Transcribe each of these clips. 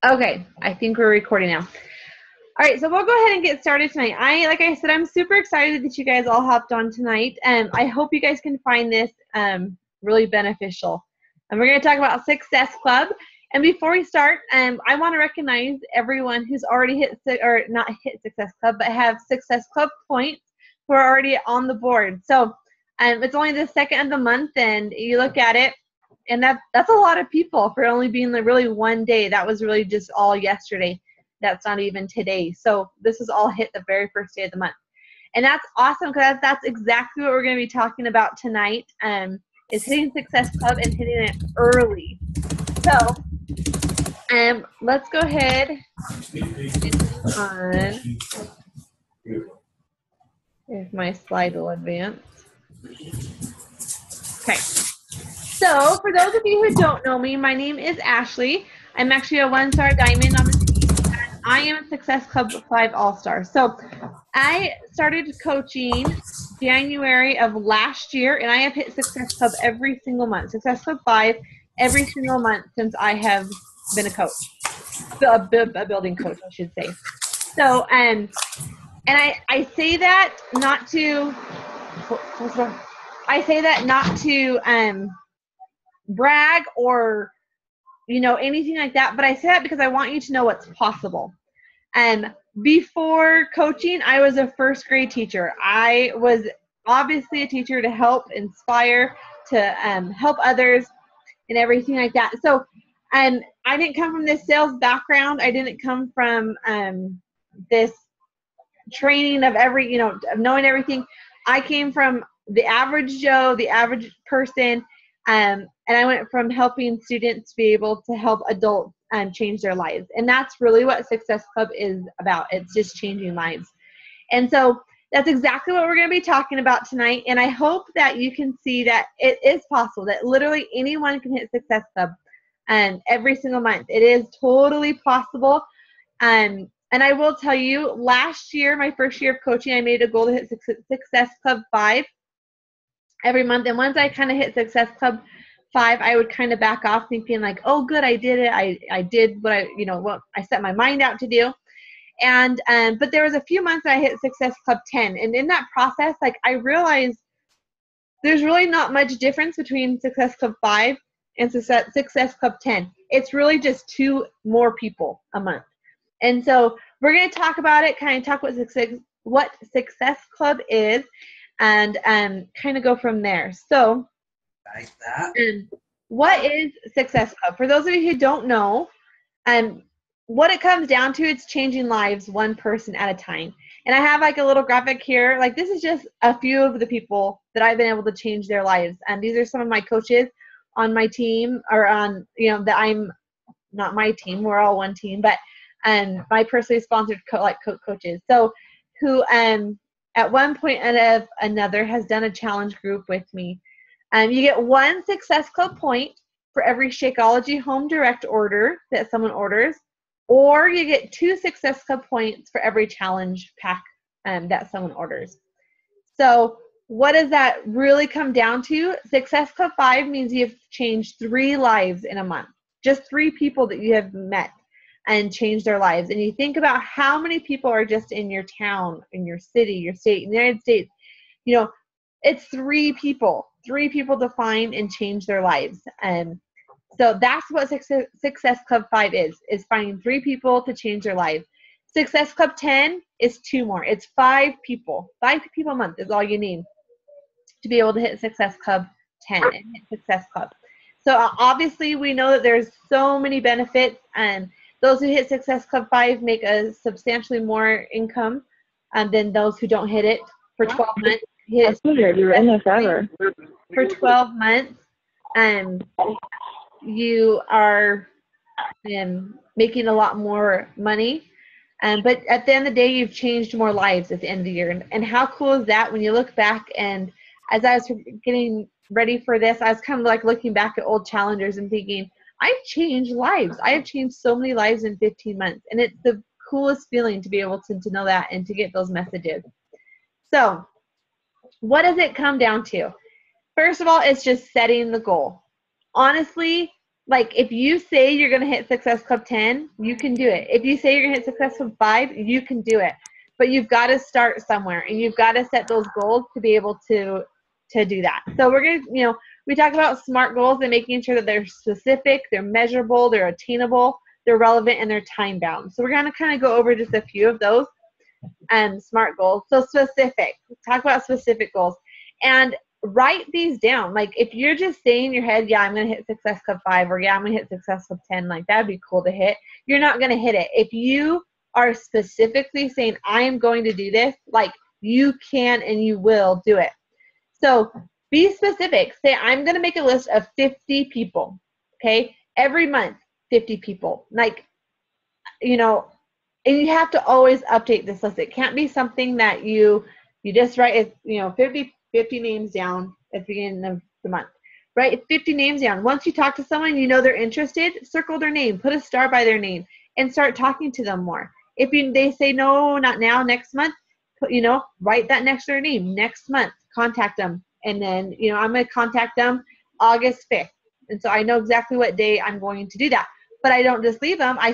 Okay, I think we're recording now. All right, so we'll go ahead and get started tonight. Like I said, I'm super excited that you guys all hopped on tonight. I hope you guys can find this really beneficial. And we're going to talk about Success Club. And before we start, I want to recognize everyone who's already or not hit Success Club, but have Success Club points who are already on the board. So it's only the second of the month, and you look at it, and that's a lot of people for only being really one day. That was really just all yesterday. That's not even today. So this is all hit the very first day of the month. And that's awesome because that's exactly what we're going to be talking about tonight, is hitting Success Club and hitting it early. So let's go ahead on if my slide will advance. Okay. So for those of you who don't know me, my name is Ashley. I'm actually a one-star diamond on the team, and I am a Success Club 5 All-Star. So I started coaching January of last year, and I have hit Success Club every single month. Success Club 5 every single month since I have been a coach, a building coach, I should say. So, and I say that not to, brag or anything like that, but I say that because I want you to know what's possible. Before coaching, I was a first grade teacher. I was obviously a teacher to help inspire, to help others and everything like that. So I didn't come from this sales background. I didn't come from this training of of knowing everything. I came from the average Joe, the average person, and I went from helping students be able to help adults change their lives. And that's really what Success Club is about. It's just changing lives. And so that's exactly what we're going to be talking about tonight. And I hope that you can see that it is possible, that literally anyone can hit Success Club every single month. It is totally possible. And I will tell you, last year, my first year of coaching, I made a goal to hit Success Club 5 every month. And once I kind of hit Success Club 5, I would kind of back off thinking like, oh, good, I did it. I did what what I set my mind out to do. And but there was a few months that I hit Success Club 10. And in that process, like I realized there's really not much difference between Success Club 5 and Success Club 10. It's really just 2 more people a month. And so we're going to talk about it, kind of talk what Success Club is, and kind of go from there. So like that. What is Success Club? For those of you who don't know, what it comes down to, it's changing lives one person at a time. And I have like a little graphic here. Like this is just a few of the people that I've been able to change their lives. And these are some of my coaches on my team, or on, that I'm not my team. We're all one team, but my personally sponsored coaches. So who at one point or another has done a challenge group with me. You get 1 Success Club point for every Shakeology home direct order that someone orders, or you get 2 Success Club points for every challenge pack that someone orders. So what does that really come down to? Success Club 5 means you've changed 3 lives in a month. Just 3 people that you have met and changed their lives. And you think about how many people are just in your town, in your city, your state, in the United States. It's 3 people to find and change their lives. So that's what Success Club 5 is finding 3 people to change their lives. Success Club 10 is 2 more. It's 5 people. 5 people a month is all you need to be able to hit Success Club 10 and hit Success Club. So obviously we know that there's so many benefits, and those who hit Success Club 5 make a substantially more income than those who don't hit it for 12 months. That's weird. You were in there forever. For 12 months, you are making a lot more money. But at the end of the day, you've changed more lives at the end of the year. And how cool is that when you look back? And as I was getting ready for this, I was kind of like looking back at old challengers and thinking, I've changed lives. I have changed so many lives in 15 months. And it's the coolest feeling to be able to know that and to get those messages. So what does it come down to? First of all, it's just setting the goal. Honestly, like if you say you're going to hit Success Club 10, you can do it. If you say you're going to hit Success Club 5, you can do it. But you've got to start somewhere, and you've got to set those goals to be able to do that. So we're going to, we talk about SMART goals and making sure that they're specific, they're measurable, they're attainable, they're relevant, and they're time bound. So we're going to kind of go over just a few of those SMART goals. So specific, talk about specific goals. And write these down. Like if you're just saying in your head, yeah, I'm going to hit Success Club 5, or yeah, I'm going to hit Success Club 10, like that'd be cool to hit. You're not going to hit it. If you are specifically saying, I am going to do this, like you can and you will do it. So be specific. Say, I'm going to make a list of 50 people, okay? Every month, 50 people. Like, and you have to always update this list. It can't be something that you just write, 50 names down at the beginning of the month. Write 50 names down. Once you talk to someone, they're interested, circle their name, put a star by their name, and start talking to them more. If they say, no, not now, next month, write that next to their name. Next month, contact them. And then, I'm going to contact them August 5th. And so I know exactly what day I'm going to do that. But I don't just leave them. I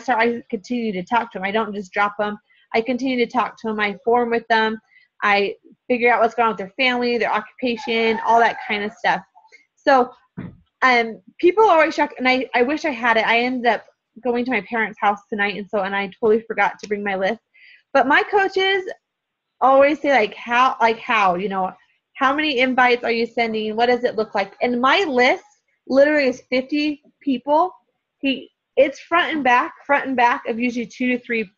continue to talk to them. I don't just drop them. I continue to talk to them. I form with them. I figure out what's going on with their family, their occupation, all that kind of stuff. So people are always shocked, and I wish I had it. I ended up going to my parents' house tonight, and I totally forgot to bring my list. But my coaches always say, how, how many invites are you sending? What does it look like? And my list literally is 50 people. It's front and back of usually 2 to 3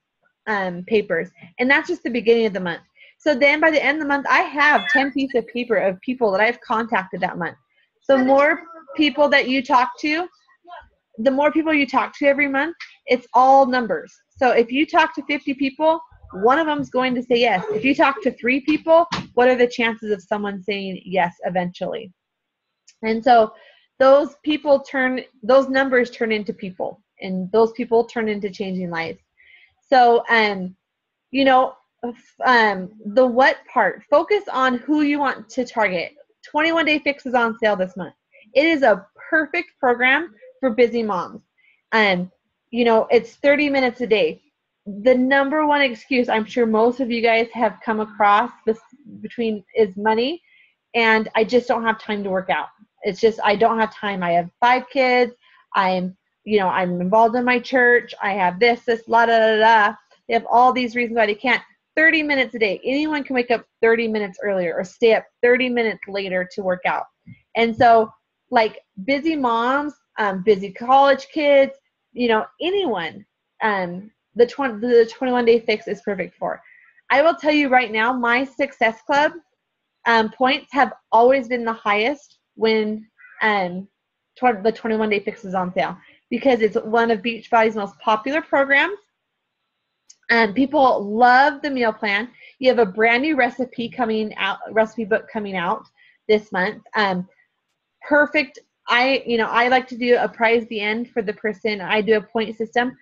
papers. And that's just the beginning of the month. So then by the end of the month, I have 10 pieces of paper of people that I've contacted that month. So more people that you talk to, the more people you talk to every month, it's all numbers. So if you talk to 50 people, one of them is going to say yes. If you talk to 3 people, what are the chances of someone saying yes eventually? And so those numbers turn into people, and those people turn into changing lives. So, the what part, focus on who you want to target. 21 Day Fix is on sale this month. It is a perfect program for busy moms. It's 30 minutes a day. The number one excuse I'm sure most of you guys have come across is money, and I just don't have time to work out. It's just, I don't have time. I have 5 kids. I'm involved in my church. I have this, la da da da. They have all these reasons why they can't. 30 minutes a day. Anyone can wake up 30 minutes earlier or stay up 30 minutes later to work out. And so, busy moms, busy college kids, anyone, the 21 Day Fix is perfect for. I will tell you right now, my Success Club points have always been the highest when the 21 Day Fix is on sale, because it's one of Beachbody's most popular programs. People love the meal plan. You have a brand new recipe book coming out this month. Perfect. I like to do a prize at the end for the person. I do a point system.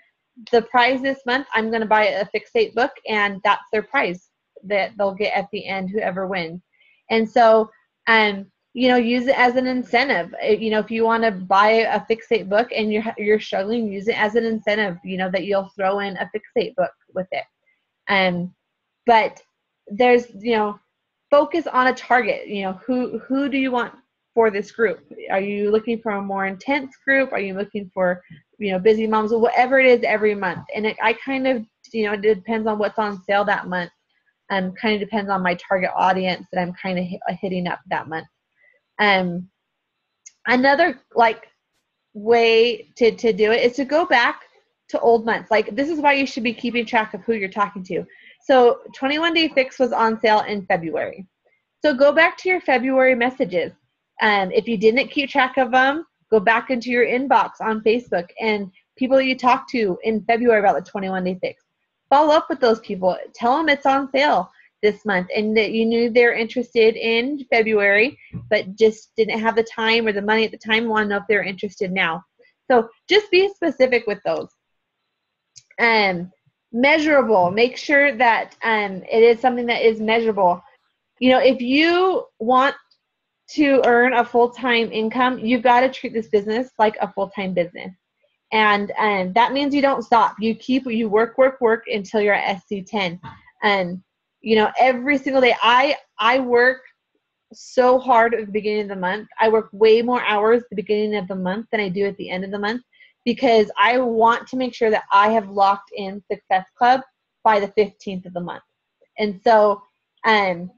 The prize this month, I'm going to buy a fixate book, and that's their prize that they'll get at the end, whoever wins. And so, use it as an incentive. If you want to buy a fixate book and you're struggling, use it as an incentive, that you'll throw in a fixate book with it. But there's, focus on a target. Who do you want for this group? Are you looking for a more intense group? Are you looking for, busy moms, or whatever it is every month? And it depends on what's on sale that month. Kind of depends on my target audience that I'm kind of hitting up that month. Another way to do it is to go back to old months. This is why you should be keeping track of who you're talking to. So 21 Day Fix was on sale in February. So go back to your February messages. If you didn't keep track of them, go back into your inbox on Facebook and people you talked to in February about the 21 Day Fix. Follow up with those people. Tell them it's on sale this month and that you knew they're interested in February, but just didn't have the time or the money at the time. Want to know if they're interested now. So just be specific with those. Measurable. Make sure that it is something that is measurable. If you want to earn a full-time income, you've got to treat this business like a full-time business. And that means you don't stop. You work until you're at SC10. And, every single day, I work so hard at the beginning of the month. I work way more hours at the beginning of the month than I do at the end of the month, because I want to make sure that I have locked in Success Club by the 15th of the month. And so, I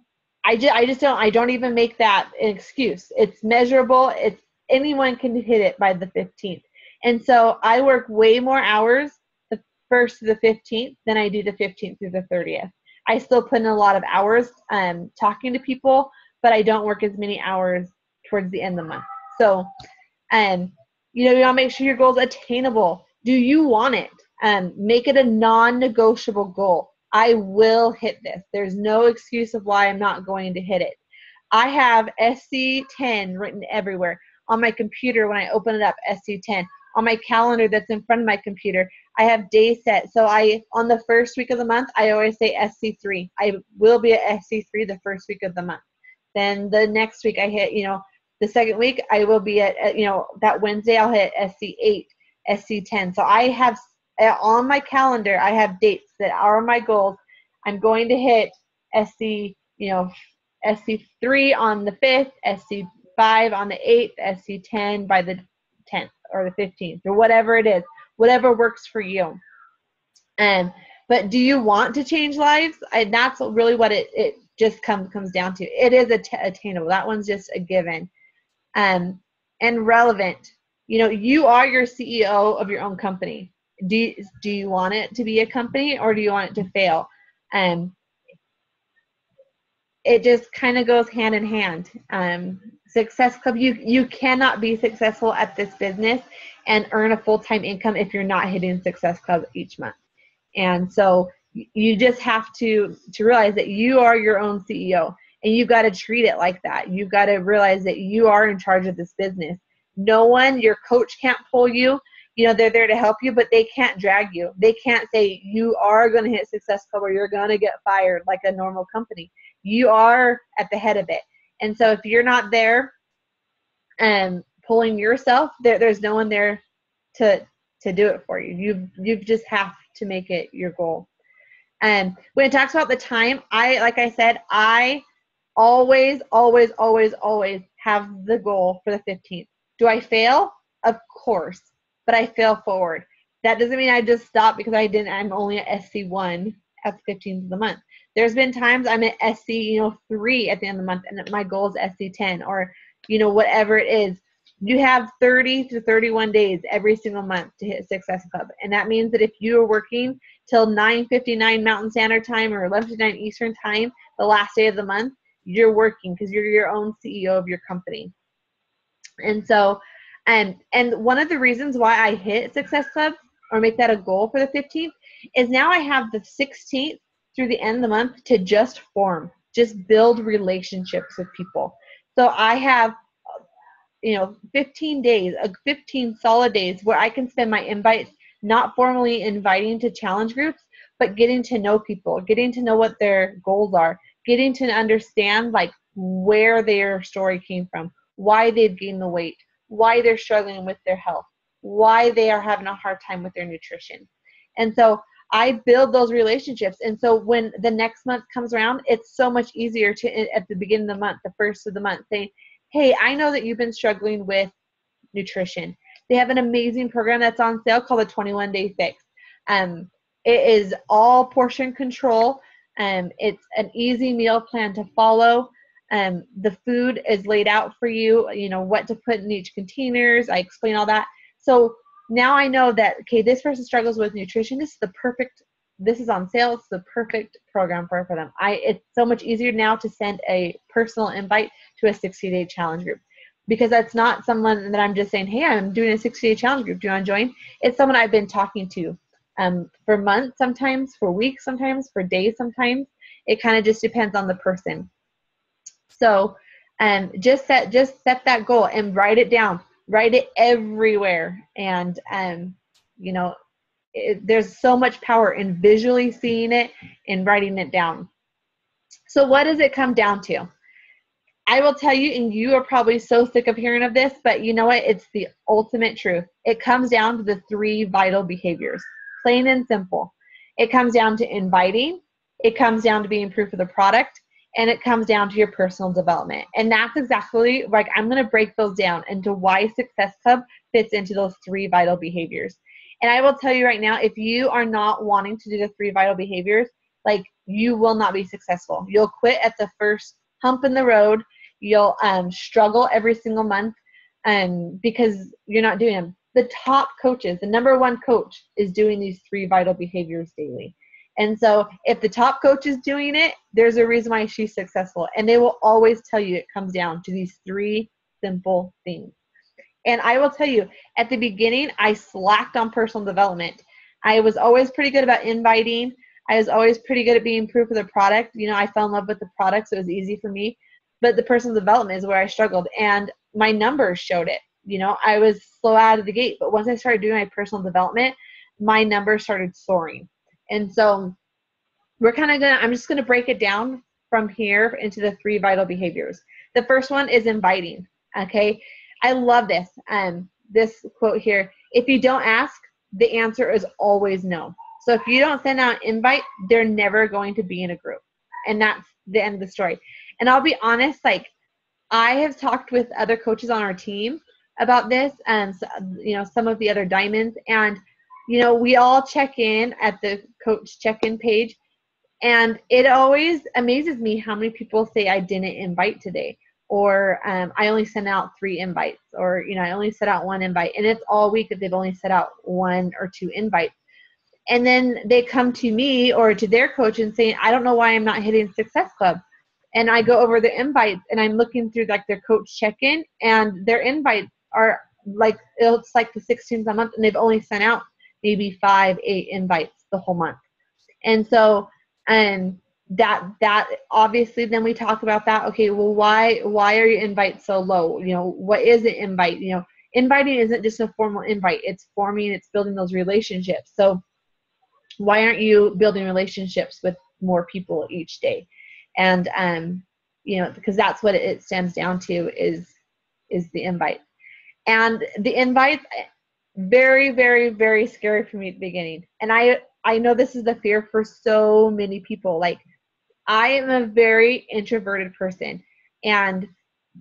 don't even make that an excuse. It's measurable. Anyone can hit it by the 15th. And so I work way more hours the 1st to the 15th than I do the 15th through the 30th. I still put in a lot of hours talking to people, but I don't work as many hours towards the end of the month. So, you want to make sure your goal is attainable. Do you want it? Make it a non-negotiable goal. I will hit this. There's no excuse of why I'm not going to hit it. I have SC10 written everywhere. On my computer, when I open it up, SC10. On my calendar that's in front of my computer, I have days set. So on the first week of the month, I always say SC3. I will be at SC3 the first week of the month. Then the next week I hit, the second week I will be at that Wednesday I'll hit SC8, SC10. So I have on my calendar, I have dates that are my goals. I'm going to hit SC3 on the 5th, SC5 on the 8th, SC10 by the 10th or the 15th or whatever it is, whatever works for you. But do you want to change lives? And that's really what it just comes down to. It is attainable. That one's just a given. And relevant. You are your CEO of your own company. Do you want it to be a company, or do you want it to fail? It just kind of goes hand in hand. Success Club, you cannot be successful at this business and earn a full-time income if you're not hitting Success Club each month. And so you just have to realize that you are your own CEO, and you've got to treat it like that. You've got to realize that you are in charge of this business. No one, your coach can't pull you. They're there to help you, but they can't drag you. They can't say you are going to hit Success Club or you're going to get fired like a normal company. You are at the head of it. And so if you're not there and pulling yourself, there's no one there to do it for you. You just have to make it your goal. And when it talks about the time, like I said, I always have the goal for the 15th. Do I fail? Of course, but I fail forward. That doesn't mean I just stop because I'm only at SC1 at the 15th of the month. There's been times I'm at SC, 3 at the end of the month, and my goal is SC10 or, whatever it is. You have 30 to 31 days every single month to hit Success Club. And that means that if you are working till 9:59 Mountain Standard Time or 11:59 Eastern Time, the last day of the month, you're working because you're your own CEO of your company. And so, and one of the reasons why I hit Success Club or make that a goal for the 15th is now I have the 16th through the end of the month to just build relationships with people. So I have 15 days, 15 solid days where I can spend my invites not formally inviting to challenge groups, but getting to know people, getting to know what their goals are, getting to understand like where their story came from, why they've gained the weight, why they're struggling with their health, why they are having a hard time with their nutrition. And so I build those relationships. And so when the next month comes around, it's so much easier to, at the beginning of the month, the first of the month, say, hey, I know that you've been struggling with nutrition. They have an amazing program that's on sale called the 21-Day Fix. It is all portion control. It's an easy meal plan to follow. The food is laid out for you, what to put in each containers. I explain all that. So now I know that, okay, this person struggles with nutrition. This is on sale. It's the perfect program for them. It's so much easier now to send a personal invite to a 60-day challenge group, because that's not someone that I'm just saying, hey, I'm doing a 60-day challenge group. Do you want to join? It's someone I've been talking to for months, sometimes for weeks, sometimes for days, sometimes. It kind of just depends on the person. So just set that goal and write it down. Write it everywhere. And, there's so much power in visually seeing it and writing it down. So what does it come down to? I will tell you, and you are probably so sick of hearing of this, but you know what? It's the ultimate truth. It comes down to the 3 vital behaviors, plain and simple. It comes down to inviting, it comes down to being proof of the product, and it comes down to your personal development. And that's exactly, like, I'm going to break those down into why Success Club fits into those 3 vital behaviors. And I will tell you right now, if you are not wanting to do the 3 vital behaviors, like, you will not be successful. You'll quit at the first hump in the road. You'll struggle every single month because you're not doing them. The top coaches, the number 1 coach, is doing these 3 vital behaviors daily. And so if the top coach is doing it, there's a reason why she's successful. And they will always tell you it comes down to these 3 simple things. And I will tell you, at the beginning, I slacked on personal development. I was always pretty good about inviting. I was always pretty good at being proof of the product. You know, I fell in love with the product, so it was easy for me. But the personal development is where I struggled. And my numbers showed it. You know, I was slow out of the gate. But once I started doing my personal development, my numbers started soaring. And so I'm just going to break it down from here into the 3 vital behaviors. The first one is inviting. Okay. I love this. This quote here: if you don't ask, the answer is always no. So if you don't send out an invite, they're never going to be in a group. And that's the end of the story. And I'll be honest, like, I have talked with other coaches on our team about this, and you know, some of the other diamonds, and you know, we all check in at the coach check-in page, and it always amazes me how many people say I didn't invite today, or I only sent out 3 invites, or you know, I only sent out 1 invite, and it's all week that they've only sent out 1 or 2 invites. And then they come to me or to their coach and say, I don't know why I'm not hitting Success Club. And I go over the invites, and I'm looking through like their coach check-in, and their invites are like, it's like the 16th a month, and they've only sent out maybe 5, 8 invites the whole month. And so, that obviously, then we talk about that. Okay, well, why are your invites so low? You know, what is an invite? You know, inviting isn't just a formal invite. It's building those relationships. So why aren't you building relationships with more people each day? And, you know, because that's what it stems down to is the invite. And the invites, very, very, very scary for me at the beginning. And I know this is the fear for so many people. Like, I am a very introverted person. And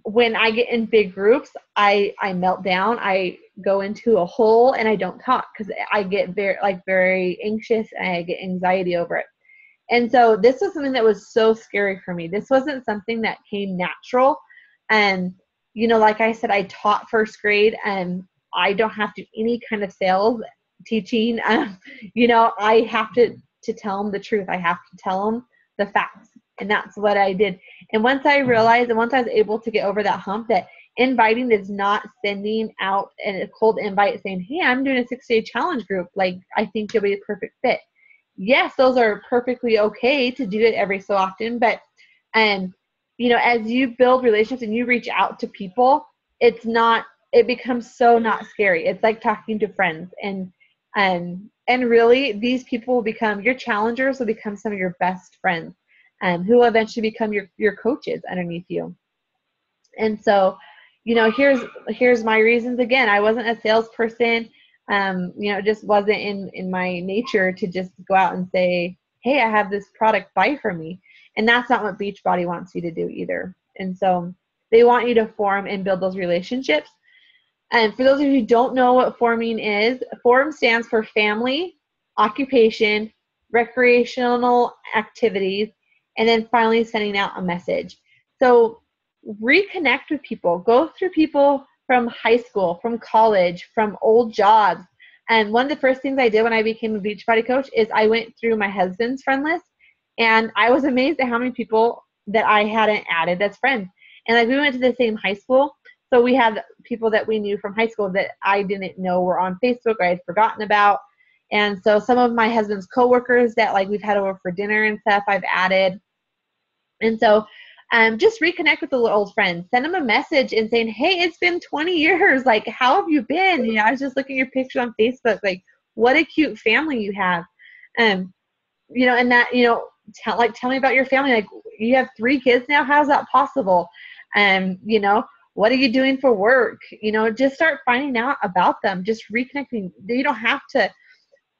when I get in big groups, I melt down. I go into a hole and I don't talk because I get very anxious, and I get anxiety over it. And so this was something that was so scary for me. This wasn't something that came natural. And, you know, like I said, I taught first grade, and I don't have to do any kind of sales teaching. You know, I have to tell them the truth. I have to tell them the facts. And that's what I did. And once I realized, and once I was able to get over that hump, that inviting is not sending out a cold invite saying, hey, I'm doing a 6-day challenge group. Like, I think you'll be a perfect fit. Yes, those are perfectly okay to do it every so often. But, you know, as you build relationships and you reach out to people, it becomes so not scary. It's like talking to friends. And really, these people will become your challengers, will become some of your best friends, who will eventually become your coaches underneath you. And so, you know, here's my reasons. Again, I wasn't a salesperson. You know, it just wasn't in my nature to just go out and say, hey, I have this product, buy from me. And that's not what Beachbody wants you to do either. And so they want you to form and build those relationships. And for those of you who don't know what forming is, FORM stands for family, occupation, recreational activities, and then finally sending out a message. So reconnect with people. Go through people from high school, from college, from old jobs. And one of the first things I did when I became a Beachbody coach is I went through my husband's friend list, and I was amazed at how many people that I hadn't added as friends. And like, we went to the same high school, so we had people that we knew from high school that I didn't know were on Facebook or I had forgotten about. And so some of my husband's coworkers that like we've had over for dinner and stuff, I've added. And so just reconnect with the old friends. Send them a message and saying, hey, it's been 20 years. Like, how have you been? You know, I was just looking at your picture on Facebook. Like, what a cute family you have. You know, and that, you know, tell me about your family. Like, you have 3 kids now. How's that possible? You know, what are you doing for work? You know, just start finding out about them, just reconnecting. You don't have to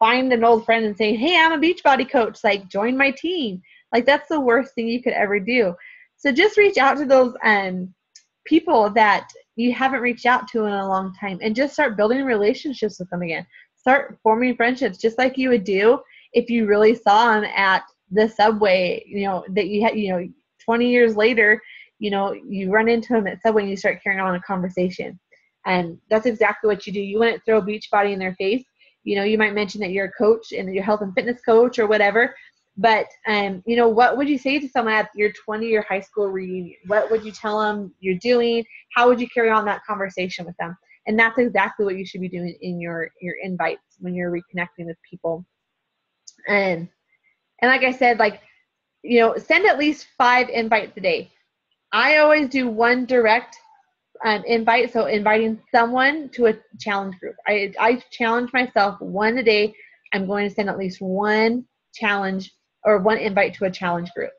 find an old friend and say, hey, I'm a Beachbody coach, like join my team. Like that's the worst thing you could ever do. So just reach out to those people that you haven't reached out to in a long time and just start building relationships with them again. Start forming friendships just like you would do if you really saw them at the Subway, you know, that you had, you know, 20 years later, you know, you run into them at Subway and you start carrying on a conversation. And that's exactly what you do. You wouldn't throw Beachbody in their face. You know, you might mention that you're a coach and you're a health and fitness coach or whatever. But, you know, what would you say to someone at your 20-year high school reunion? What would you tell them you're doing? How would you carry on that conversation with them? And that's exactly what you should be doing in your invites when you're reconnecting with people. And like I said, like, you know, send at least 5 invites a day. I always do one direct invite, so inviting someone to a challenge group. I challenge myself one a day. I'm going to send at least one challenge or one invite to a challenge group.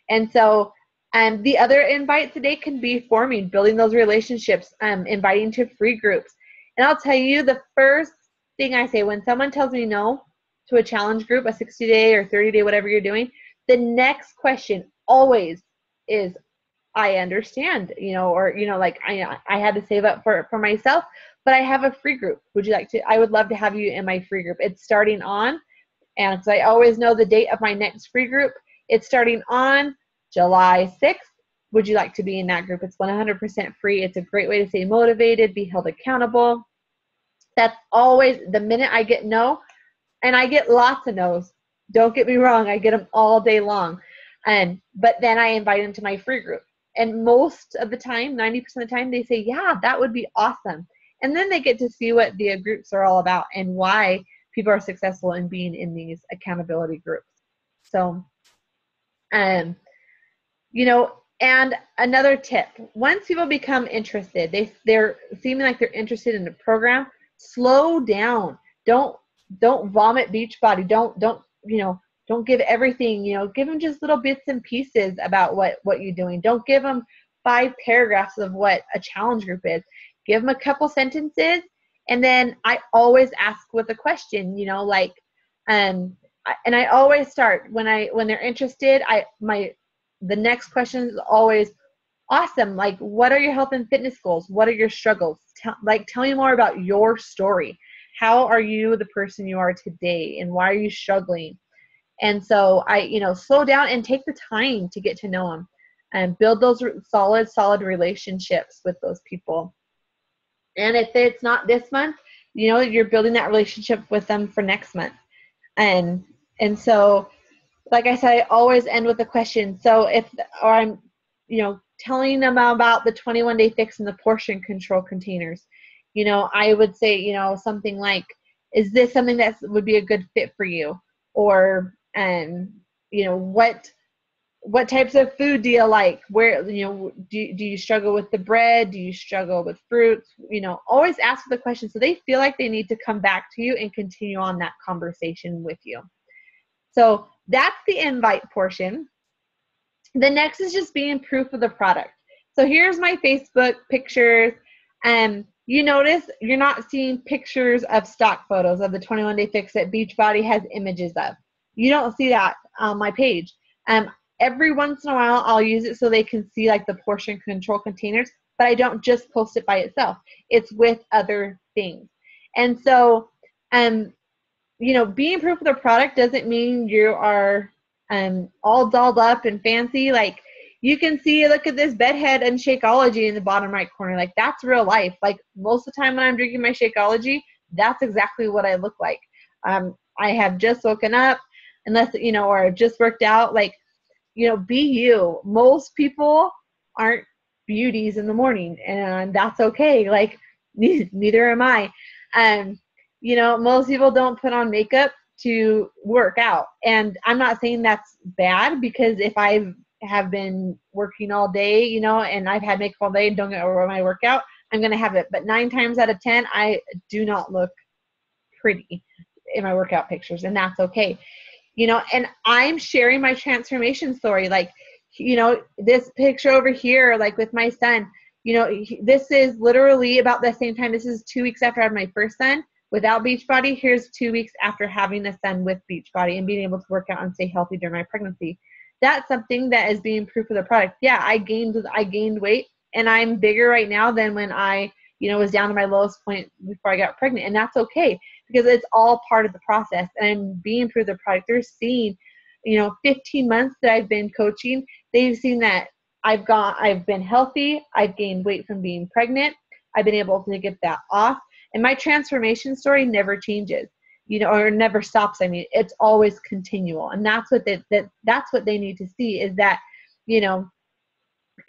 And so the other invites today can be forming, building those relationships, inviting to free groups. And I'll tell you, the first thing I say when someone tells me no to a challenge group, a 60-day or 30-day, whatever you're doing, the next question always is, I understand, you know, or, you know, like I had to save up for myself, but I have a free group. Would you like to, I would love to have you in my free group. It's starting on, and so I always know the date of my next free group. It's starting on July 6th. Would you like to be in that group? It's 100% free. It's a great way to stay motivated, be held accountable. That's always the minute I get no, and I get lots of no's. Don't get me wrong. I get them all day long. But then I invite them to my free group. And most of the time, 90% of the time, they say, yeah, that would be awesome. And then they get to see what the groups are all about and why people are successful in being in these accountability groups. So, you know, and another tip, once people become interested, they're seeming like they're interested in the program, slow down. Don't vomit Beachbody. Don't, you know, don't give everything, you know, give them just little bits and pieces about what you're doing. Don't give them 5 paragraphs of what a challenge group is. Give them a couple sentences. And then I always ask with a question, you know, like, and I always start when they're interested, the next question is always, awesome. Like, what are your health and fitness goals? What are your struggles? Tell me more about your story. How are you the person you are today? And why are you struggling? And so you know, slow down and take the time to get to know them and build those solid relationships with those people. And if it's not this month, you know, you're building that relationship with them for next month. And so, like I said, I always end with a question. So I'm, you know, telling them about the 21-day fix and the portion control containers, you know, I would say, you know, something like, is this something that would be a good fit for you? Or, you know, what types of food do you like? Where, you know, do you struggle with the bread? Do you struggle with fruits? You know, always ask the question so they feel like they need to come back to you and continue on that conversation with you. So that's the invite portion. The next is just being proof of the product. So here's my Facebook pictures. You notice you're not seeing pictures of stock photos of the 21-day fix that Beachbody has images of. You don't see that on my page. Every once in a while, I'll use it so they can see like the portion control containers, but I don't just post it by itself. It's with other things. And so, you know, being proof of the product doesn't mean you are all dolled up and fancy. Like, you can see, look at this bedhead and Shakeology in the bottom right corner. Like, that's real life. Like, most of the time when I'm drinking my Shakeology, that's exactly what I look like. I have just woken up, unless, you know, or just worked out. Like, you know, be you. Most people aren't beauties in the morning, and that's okay. Like, neither am I. You know, most people don't put on makeup to work out. And I'm not saying that's bad, because if I have been working all day, you know, and I've had makeup all day and don't get over my workout, I'm going to have it. But 9 times out of 10, I do not look pretty in my workout pictures, and that's okay. You know, and I'm sharing my transformation story. Like, you know, this picture over here, like with my son, you know, this is literally about the same time. This is 2 weeks after I had my first son without Beachbody. Here's 2 weeks after having a son with Beachbody and being able to work out and stay healthy during my pregnancy. That's something that is being proof of the product. Yeah, I gained weight, and I'm bigger right now than when I, you know, was down to my lowest point before I got pregnant. And that's okay, because it's all part of the process. And I'm being proof of the product. They're seeing, you know, 15 months that I've been coaching, they've seen that I've been healthy. I've gained weight from being pregnant. I've been able to get that off. And my transformation story never changes, you know, or never stops. I mean, it's always continual. And that's what that's what they need to see, is that, you know,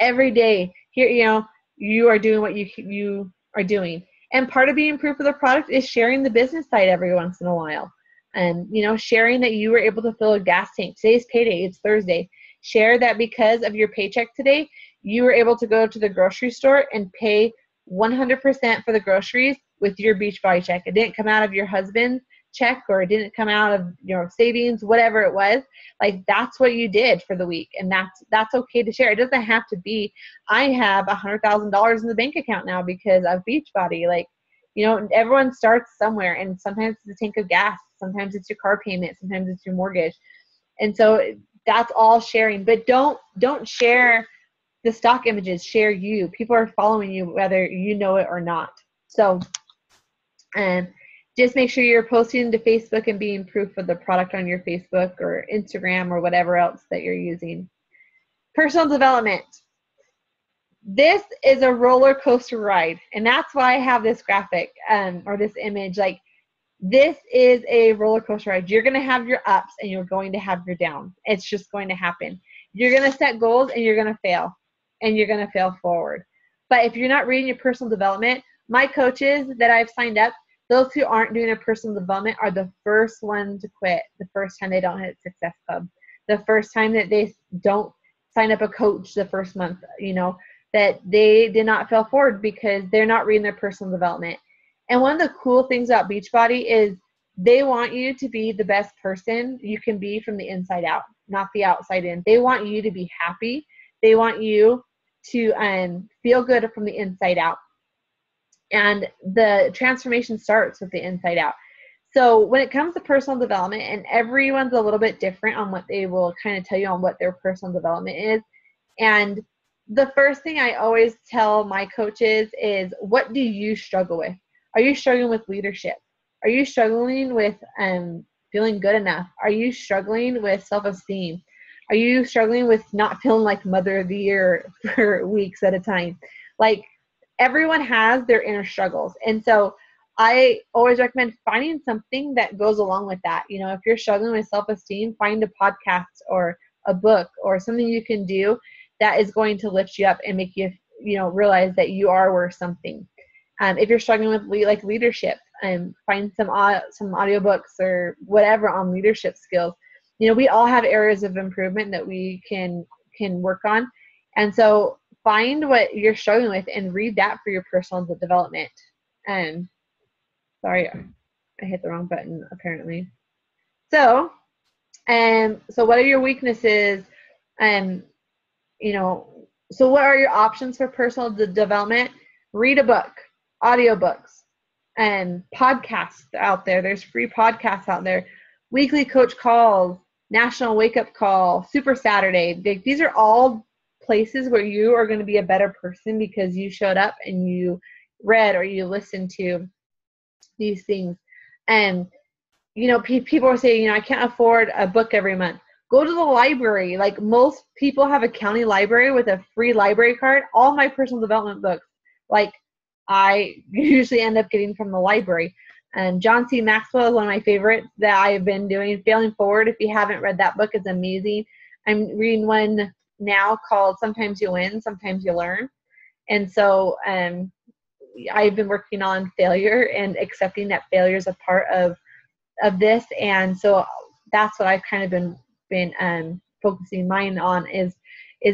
every day here, you know, you are doing what you are doing. And part of being proof of the product is sharing the business side every once in a while. And, you know, sharing that you were able to fill a gas tank. Today's payday. It's Thursday. Share that because of your paycheck today, you were able to go to the grocery store and pay 100% for the groceries with your Beachbody check. It didn't come out of your husband's check, or it didn't come out of your savings, whatever it was. Like, that's what you did for the week. And that's okay to share. It doesn't have to be, I have $100,000 in the bank account now because of Beachbody. Like, you know, everyone starts somewhere, and sometimes it's a tank of gas. Sometimes it's your car payment. Sometimes it's your mortgage. And so that's all sharing. But don't share the stock images. Share you. People are following you whether you know it or not. So just make sure you're posting to Facebook and being proof of the product on your Facebook or Instagram or whatever else that you're using. Personal development. This is a roller coaster ride. And that's why I have this graphic or this image. Like, this is a roller coaster ride. You're going to have your ups and you're going to have your downs. It's just going to happen. You're going to set goals and you're going to fail, and you're going to fail forward. But if you're not reading your personal development, my coaches that I've signed up, those who aren't doing their personal development are the first ones to quit the first time they don't hit Success Club, the first time that they don't sign up a coach the first month, you know, that they did not fail forward because they're not reading their personal development. And one of the cool things about Beachbody is they want you to be the best person you can be from the inside out, not the outside in. They want you to be happy. They want you to feel good from the inside out. And the transformation starts with the inside out. So when it comes to personal development, and everyone's a little bit different on what they will kind of tell you on what their personal development is. And the first thing I always tell my coaches is, what do you struggle with? Are you struggling with leadership? Are you struggling with feeling good enough? Are you struggling with self-esteem? Are you struggling with not feeling like Mother of the Year for weeks at a time? Like, everyone has their inner struggles. And so I always recommend finding something that goes along with that. You know, if you're struggling with self-esteem, find a podcast or a book or something you can do that is going to lift you up and make you, you know, realize that you are worth something. If you're struggling with leadership, find some audiobooks or whatever on leadership skills. You know, we all have areas of improvement that we can work on. And so find what you're struggling with and read that for your personal development. Sorry, I hit the wrong button apparently. So what are your weaknesses? You know, so what are your options for personal development? Read a book, audiobooks, and podcasts out there. There's free podcasts out there, weekly coach calls, National Wake Up Call, Super Saturday. These are all places where you are going to be a better person because you showed up and you read or you listened to these things. And, you know, people are saying, you know, I can't afford a book every month. Go to the library. Like, most people have a county library with a free library card. All my personal development books, like, I usually end up getting from the library. And John C. Maxwell is one of my favorites that I've been doing. Failing Forward, if you haven't read that book, is amazing. I'm reading one now called Sometimes You Win, Sometimes You Learn. And so I've been working on failure and accepting that failure is a part of this. And so that's what I've kind of been focusing mine on is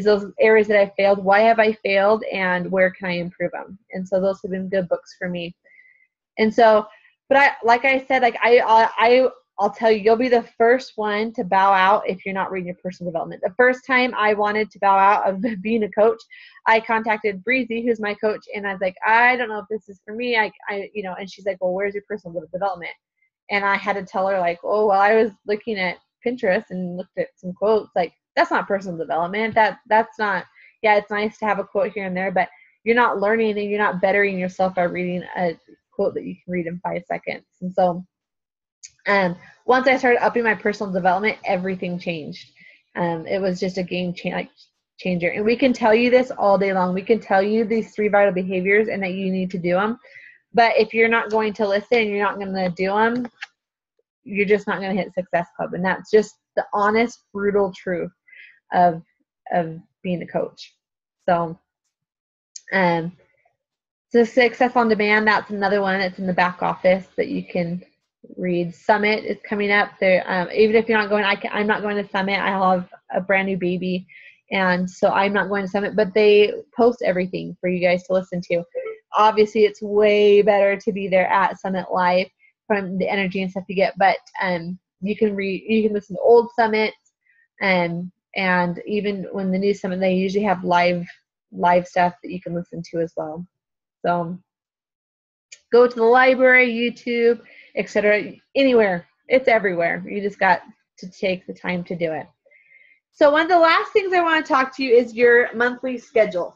those areas that I failed. Why have I failed, and where can I improve them? And so those have been good books for me. And so, but like I said, like I I'll tell you, you'll be the first one to bow out if you're not reading your personal development. The first time I wanted to bow out of being a coach, I contacted Breezy, who's my coach, and I was like, I don't know if this is for me. And she's like, well, where's your personal development? And I had to tell her, like, oh, well, I was looking at Pinterest and looked at some quotes. Like, that's not personal development. That's not, yeah, it's nice to have a quote here and there, but you're not learning and you're not bettering yourself by reading a quote that you can read in 5 seconds. And so once I started upping my personal development, everything changed. It was just a game changer. And we can tell you this all day long. We can tell you these 3 vital behaviors and that you need to do them. But if you're not going to listen and you're not going to do them, you're just not going to hit Success Club. And that's just the honest, brutal truth of being a coach. So, so Success on Demand, that's another one that's in the back office that you can read. Summit is coming up there. Even if you're not going, I'm not going to Summit. I have a brand new baby, and so I'm not going to Summit, but they post everything for you guys to listen to. Obviously, it's way better to be there at Summit Live from the energy and stuff you get, but you can listen to old Summits, and even when the new Summit, they usually have live stuff that you can listen to as well. So go to the library, YouTube, etc., anywhere. It's everywhere. You just got to take the time to do it. So one of the last things I want to talk to you is your monthly schedule.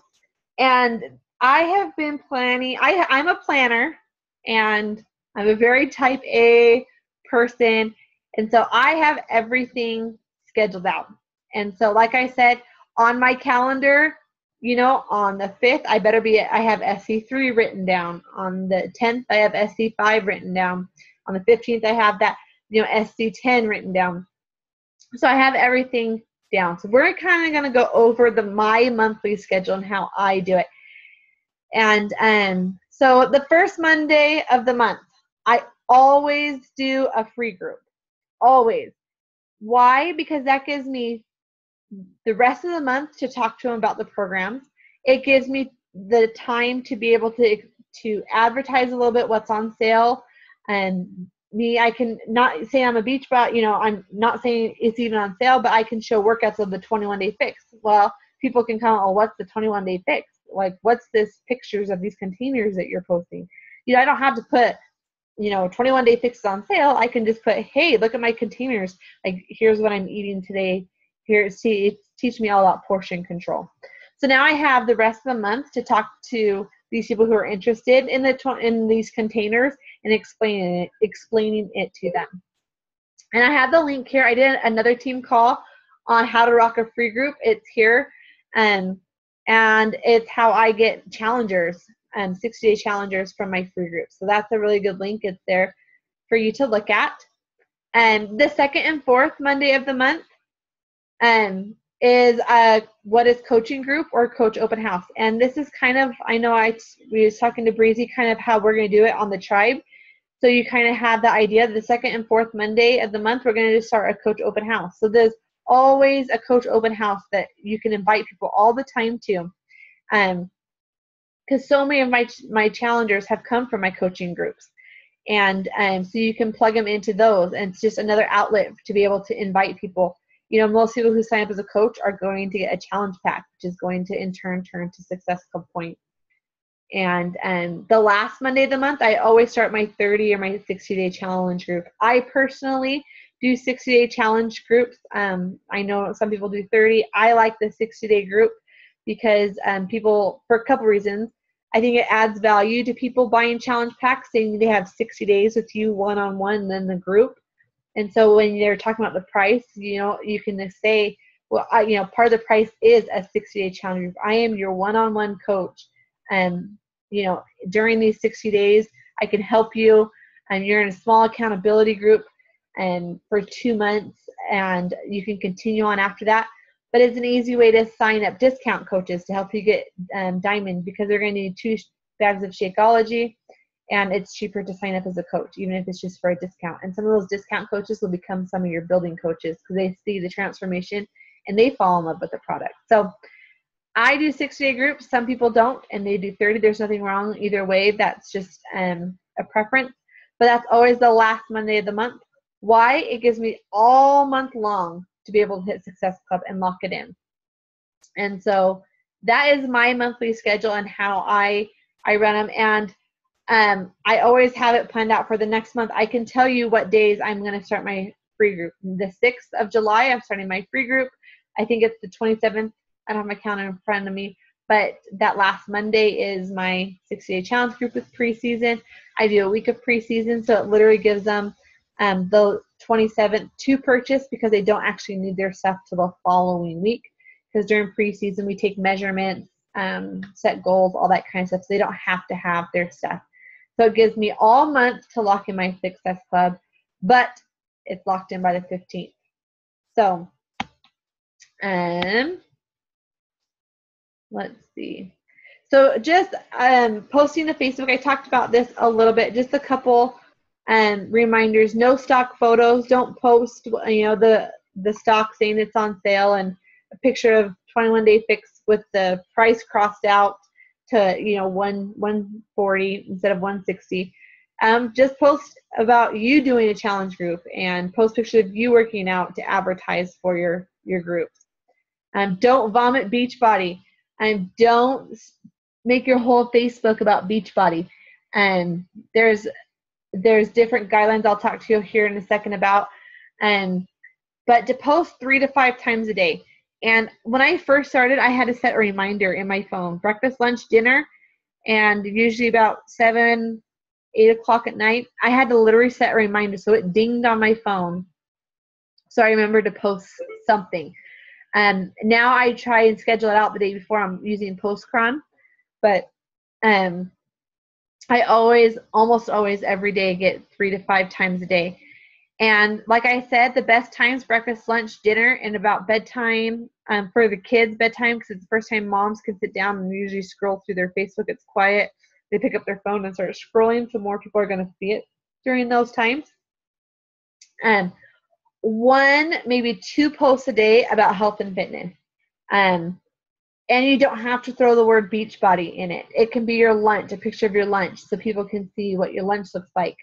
And I have been planning. I'm a planner, and I'm a very type A person. And so I have everything scheduled out. And so, like I said, on my calendar, on the 5th, I have SC3 written down. On the 10th, I have SC5 written down. On the 15th, I have that, SC10 written down. So I have everything down. So we're kind of going to go over my monthly schedule and how I do it. And so the first Monday of the month, I always do a free group. Always. Why? Because that gives me the rest of the month to talk to them about the programs. It gives me the time to be able to advertise a little bit what's on sale. And I can not say I'm a beach bot, I'm not saying it's even on sale, but I can show workouts of the 21-day fix. Well, people can comment, oh, what's the 21-day fix? Like, what's this pictures of these containers that you're posting? I don't have to put 21-day fixes on sale. I can just put, hey, look at my containers. Like, here's what I'm eating today. Teach me all about portion control. So now I have the rest of the month to talk to these people who are interested in these containers and explaining it to them. And I have the link here. I did another team call on how to rock a free group. It's here, and it's how I get challengers, 60-day challengers from my free group. So that's a really good link. It's there for you to look at. And the 2nd and 4th Monday of the month is what is coaching group or coach open house. And this is kind of, we was talking to Breezy, kind of how we're going to do it on the tribe. So you kind of have the idea that the 2nd and 4th Monday of the month, we're going to start a coach open house. So there's always a coach open house that you can invite people all the time to. Because so many of my challengers have come from my coaching groups. And so you can plug them into those. And it's just another outlet to be able to invite people. Most people who sign up as a coach are going to get a challenge pack, which is going to in turn to Success Club points. And the last Monday of the month, I always start my 30 or my 60-day challenge group. I personally do 60-day challenge groups. I know some people do 30. I like the 60-day group because people, for a couple reasons, I think it adds value to people buying challenge packs, saying they have 60 days with you one-on-one and then the group. And so when they're talking about the price, you can just say, well, part of the price is a 60-day challenge group. I am your one-on-one coach. And, during these 60 days, I can help you. And you're in a small accountability group and for 2 months, and you can continue on after that. But it's an easy way to sign up discount coaches to help you get diamond, because they're going to need 2 bags of Shakeology. And it's cheaper to sign up as a coach, even if it's just for a discount. And some of those discount coaches will become some of your building coaches because they see the transformation and they fall in love with the product. So I do 60-day groups. Some people don't, and they do 30. There's nothing wrong either way. That's just a preference. But that's always the last Monday of the month. Why? It gives me all month long to be able to hit Success Club and lock it in. And so that is my monthly schedule and how I run them. And I always have it planned out for the next month. I can tell you what days I'm going to start my free group. The 6th of July, I'm starting my free group. I think it's the 27th. I don't have my calendar in front of me, but that last Monday is my 60-day challenge group with preseason. I do a week of preseason, so it literally gives them the 27th to purchase because they don't actually need their stuff till the following week. Because during preseason, we take measurements, set goals, all that kind of stuff, so they don't have to have their stuff. So it gives me all month to lock in my Success Club, but it's locked in by the 15th. So, let's see. So just posting to Facebook, I talked about this a little bit, just a couple reminders. No stock photos. Don't post, the stock saying it's on sale and a picture of 21-day fix with the price crossed out to 140 instead of 160. Just post about you doing a challenge group and post pictures of you working out to advertise for your groups. Don't vomit Beachbody, and don't make your whole Facebook about Beachbody. There's different guidelines I'll talk to you here in a second about. But to post 3 to 5 times a day. And when I first started, I had to set a reminder in my phone, breakfast, lunch, dinner, and usually about 7, 8 o'clock at night, I had to literally set a reminder so it dinged on my phone so I remember to post something. Now I try and schedule it out the day before. I'm using Postcron, but I almost always every day get 3 to 5 times a day. And like I said, the best times, breakfast, lunch, dinner, and about bedtime for the kids' bedtime, because it's the first time moms can sit down and usually scroll through their Facebook. It's quiet. They pick up their phone and start scrolling, so more people are going to see it during those times. 1, maybe 2 posts a day about health and fitness. And you don't have to throw the word Beachbody in it. It can be your lunch, a picture of your lunch, so people can see what your lunch looks like.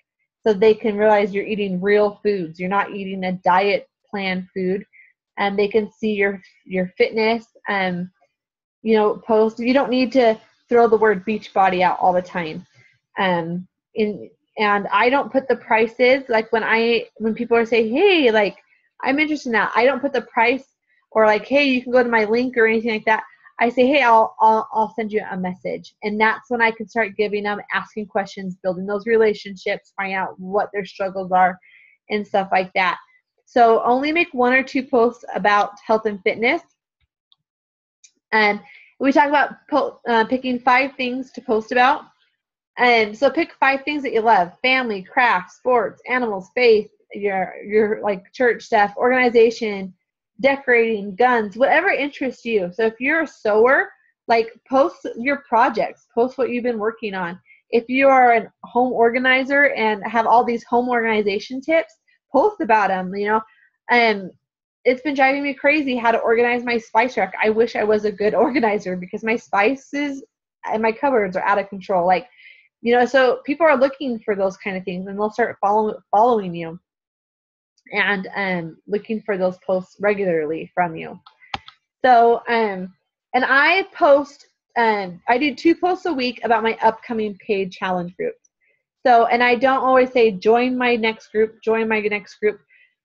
So they can realize you're eating real foods. You're not eating a diet plan food. And they can see your fitness post. You don't need to throw the word Beachbody out all the time. And I don't put the prices, like when people are saying, hey, like, I'm interested in that, I don't put the price or like, hey, you can go to my link or anything like that. I say, hey, I'll send you a message. And that's when I can start giving them, asking questions, building those relationships, finding out what their struggles are and stuff like that. So only make 1 or 2 posts about health and fitness. And we talk about picking 5 things to post about. And so pick 5 things that you love: family, craft, sports, animals, faith, your like church stuff, organization, decorating, guns, whatever interests you. So if you're a sewer, like, post your projects, post what you've been working on. If you are a home organizer and have all these home organization tips, post about them, and it's been driving me crazy how to organize my spice rack. I wish I was a good organizer because my spices and my cupboards are out of control. So people are looking for those kind of things, and they'll start following you and looking for those posts regularly from you. So, and I post, I do 2 posts a week about my upcoming paid challenge groups. So, and I don't always say, join my next group,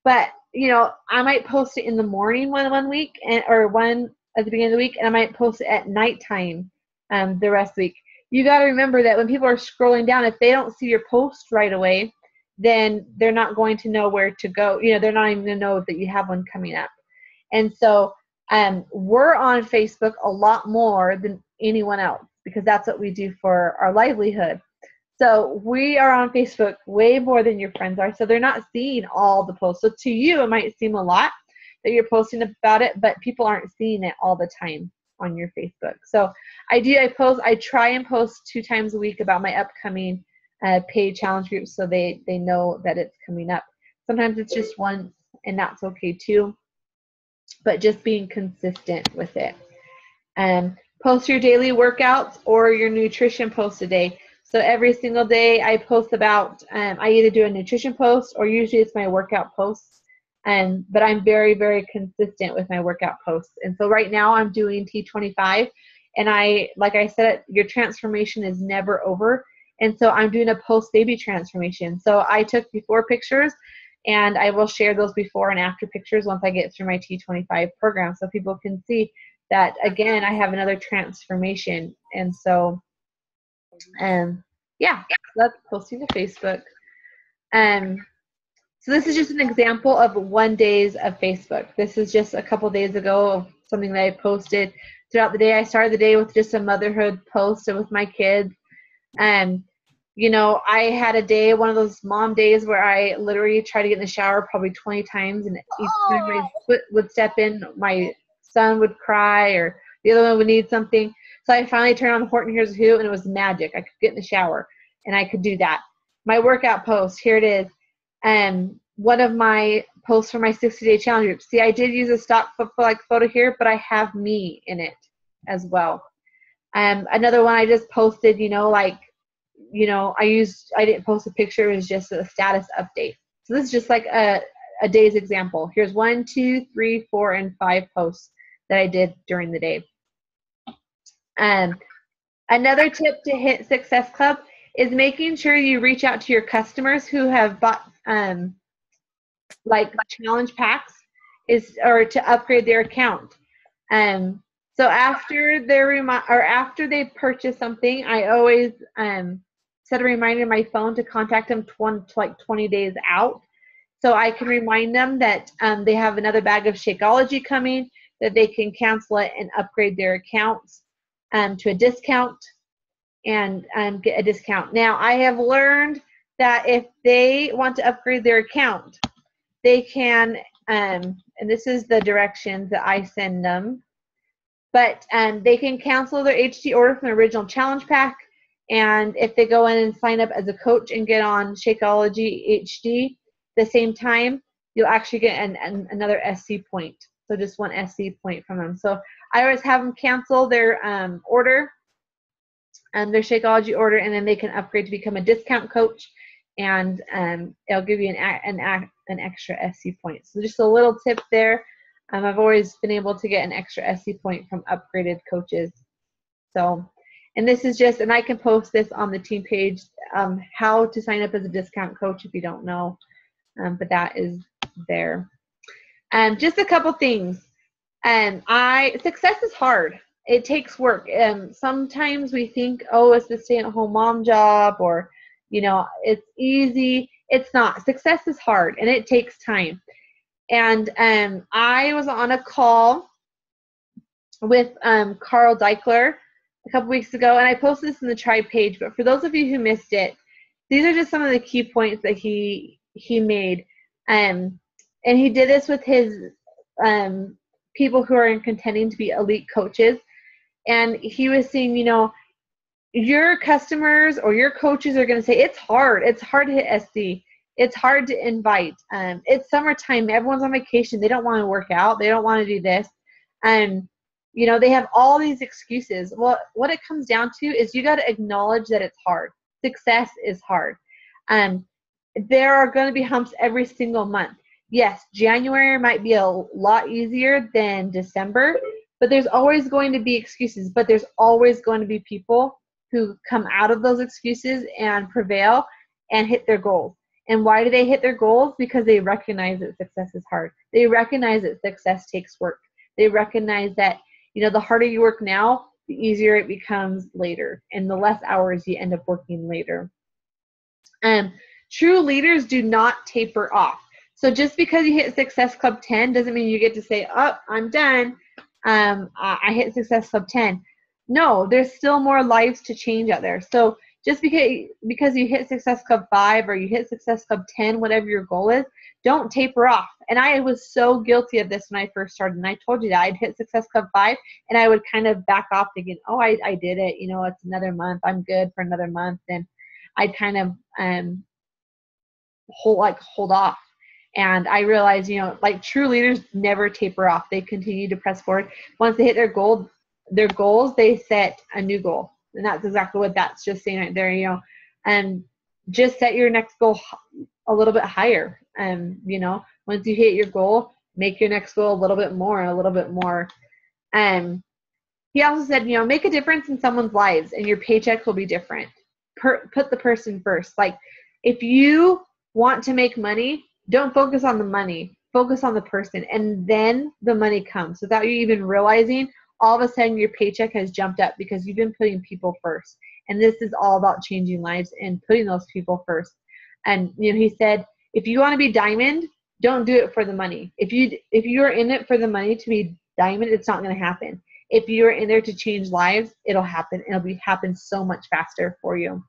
but, I might post it in the morning one week or one at the beginning of the week, and I might post it at nighttime the rest of the week. You got to remember that when people are scrolling down, if they don't see your post right away, then they're not going to know where to go. They're not even going to know that you have one coming up. And so we're on Facebook a lot more than anyone else because that's what we do for our livelihood. So we are on Facebook way more than your friends are. So they're not seeing all the posts. So to you, it might seem a lot that you're posting about it, but people aren't seeing it all the time on your Facebook. So I try and post 2 times a week about my upcoming paid challenge groups so they know that it's coming up. Sometimes it's just once, and that's okay too, but just being consistent with it. Post your daily workouts or your nutrition post a day. So every single day I post about, I either do a nutrition post or usually it's my workout posts. But I'm very, very consistent with my workout posts. And so right now I'm doing T25, and like I said, your transformation is never over. And so I'm doing a post-baby transformation. So I took before pictures, and I will share those before and after pictures once I get through my T25 program so people can see that, again, I have another transformation. And so, yeah, that's posting to Facebook. So this is just an example of 1 days of Facebook. This is just a couple days ago of something that I posted throughout the day. I started the day with just a motherhood post with my kids. You know, I had a day, one of those mom days, where I literally tried to get in the shower probably 20 times, and each time my foot would step in, my son would cry, or the other one would need something. So I finally turned on Horton Hears a Who, and it was magic. I could get in the shower, and I could do that. My workout post, here it is. One of my posts for my 60-day challenge group. See, I did use a stock photo here, but I have me in it as well. Another one I just posted, you know, like, you know, I didn't post a picture, it was just a status update. So this is just like a day's example. Here's 1, 2, 3, 4, and 5 posts that I did during the day. Another tip to hit Success Club is making sure you reach out to your customers who have bought like challenge packs, or to upgrade their account. So after after they purchase something, I always set a reminder on my phone to contact them 20 days out, so I can remind them that they have another bag of Shakeology coming, that they can cancel it and upgrade their accounts to a discount, and get a discount. Now, I have learned that if they want to upgrade their account, they can, and this is the directions that I send them, but they can cancel their HD order from the original challenge pack, and if they go in and sign up as a coach and get on Shakeology HD the same time, you'll actually get another SC point. So just one SC point from them. So I always have them cancel their order, their Shakeology order, and then they can upgrade to become a discount coach, and it'll give you an extra SC point. So just a little tip there. I've always been able to get an extra SC point from upgraded coaches. So, and this is just, and I can post this on the team page, how to sign up as a discount coach if you don't know, but that is there. Just a couple things. Success is hard. It takes work. Sometimes we think, oh, it's the stay-at-home mom job, or, you know, it's easy. It's not. Success is hard, and it takes time. And I was on a call with Carl Deichler a couple weeks ago, and I posted this in the tribe page, but for those of you who missed it, these are just some of the key points that he made. And he did this with his people who are contending to be elite coaches. And he was saying, you know, your customers or your coaches are going to say, it's hard. It's hard to hit SC. It's hard to invite. It's summertime. Everyone's on vacation. They don't want to work out. They don't want to do this. You know, they have all these excuses. Well, what it comes down to is you got to acknowledge that it's hard. Success is hard. There are going to be humps every single month. Yes, January might be a lot easier than December, but there's always going to be excuses. But there's always going to be people who come out of those excuses and prevail and hit their goals. And why do they hit their goals? Because they recognize that success is hard. They recognize that success takes work. They recognize that, you know, the harder you work now, the easier it becomes later, and the less hours you end up working later. True leaders do not taper off. So just because you hit Success Club 10 doesn't mean you get to say, oh, I'm done. I hit Success Club 10. No, there's still more lives to change out there. So just because you hit Success Club 5 or you hit Success Club 10, whatever your goal is, don't taper off. And I was so guilty of this when I first started. And I told you that I'd hit Success Club 5 and I would kind of back off thinking, oh, I did it. You know, it's another month. I'm good for another month. And I'd kind of hold off. And I realized, you know, like true leaders never taper off. They continue to press forward. Once they hit their goals, they set a new goal. And that's exactly what that's just saying right there, you know, and just set your next goal a little bit higher. You know, once you hit your goal, make your next goal a little bit more, a little bit more. He also said, you know, make a difference in someone's lives and your paycheck will be different. Put the person first. Like, if you want to make money, don't focus on the money. Focus on the person. And then the money comes without you even realizing. All of a sudden, your paycheck has jumped up because you've been putting people first. And this is all about changing lives and putting those people first. And, you know, he said, if you want to be diamond, don't do it for the money. If you're in it for the money to be diamond, it's not going to happen. If you're in there to change lives, it'll happen. It'll happen so much faster for you.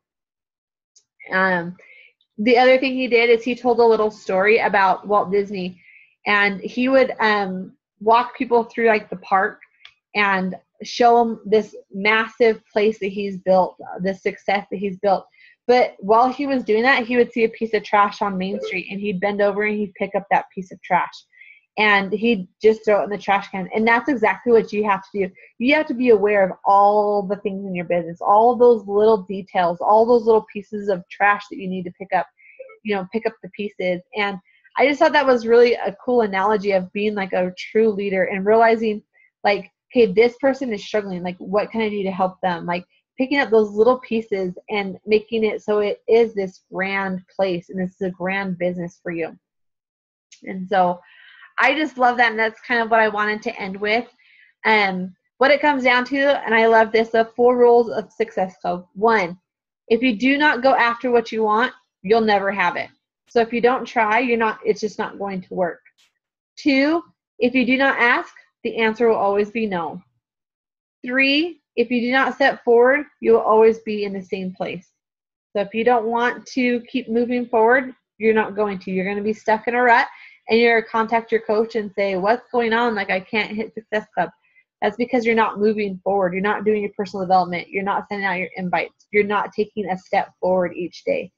The other thing he did is he told a little story about Walt Disney, and he would walk people through like the park and show them this massive place that he's built, this success that he's built. But while he was doing that, he would see a piece of trash on Main Street, and he'd bend over and he'd pick up that piece of trash. And he'd just throw it in the trash can. And that's exactly what you have to do. You have to be aware of all the things in your business, all those little details, all those little pieces of trash that you need to pick up, you know, pick up the pieces. And I just thought that was really a cool analogy of being like a true leader and realizing, like, okay, this person is struggling. Like, what can I do to help them? Like, picking up those little pieces and making it so it is this grand place and this is a grand business for you. And so I just love that, and that's kind of what I wanted to end with. What it comes down to, and I love this, the 4 rules of Success Club. 1, if you do not go after what you want, you'll never have it. So if you don't try, it's just not going to work. 2, if you do not ask, the answer will always be no. 3, if you do not step forward, you will always be in the same place. So if you don't want to keep moving forward, you're not going to. You're going to be stuck in a rut. And you're going to contact your coach and say, what's going on? Like, I can't hit Success Club. That's because you're not moving forward. You're not doing your personal development. You're not sending out your invites. You're not taking a step forward each day.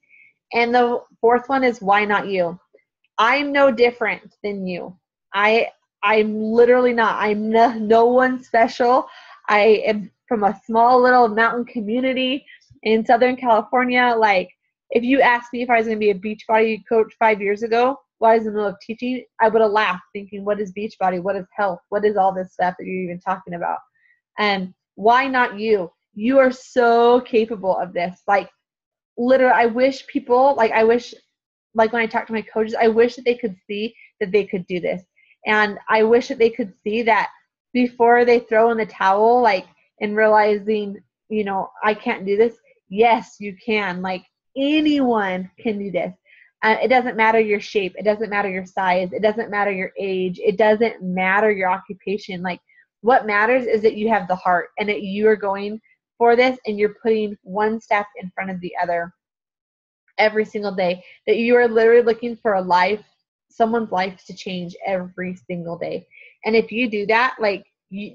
And the 4th one is, why not you? I'm no different than you. I'm literally not. I'm no one special. I am from a small little mountain community in Southern California. Like, if you asked me if I was going to be a Beachbody coach 5 years ago, while I was in the middle of teaching, I would have laughed thinking, what is Beachbody? What is health? What is all this stuff that you're even talking about? And why not you? You are so capable of this. Like, literally, I wish people, like when I talk to my coaches, I wish that they could see that they could do this. And I wish that they could see that before they throw in the towel, like, and realizing, you know, I can't do this. Yes, you can. Like, anyone can do this. It doesn't matter your shape. It doesn't matter your size. It doesn't matter your age. It doesn't matter your occupation. Like, what matters is that you have the heart and that you are going for this and you're putting one step in front of the other every single day. That you are literally looking for someone's life to change every single day. And if you do that, like,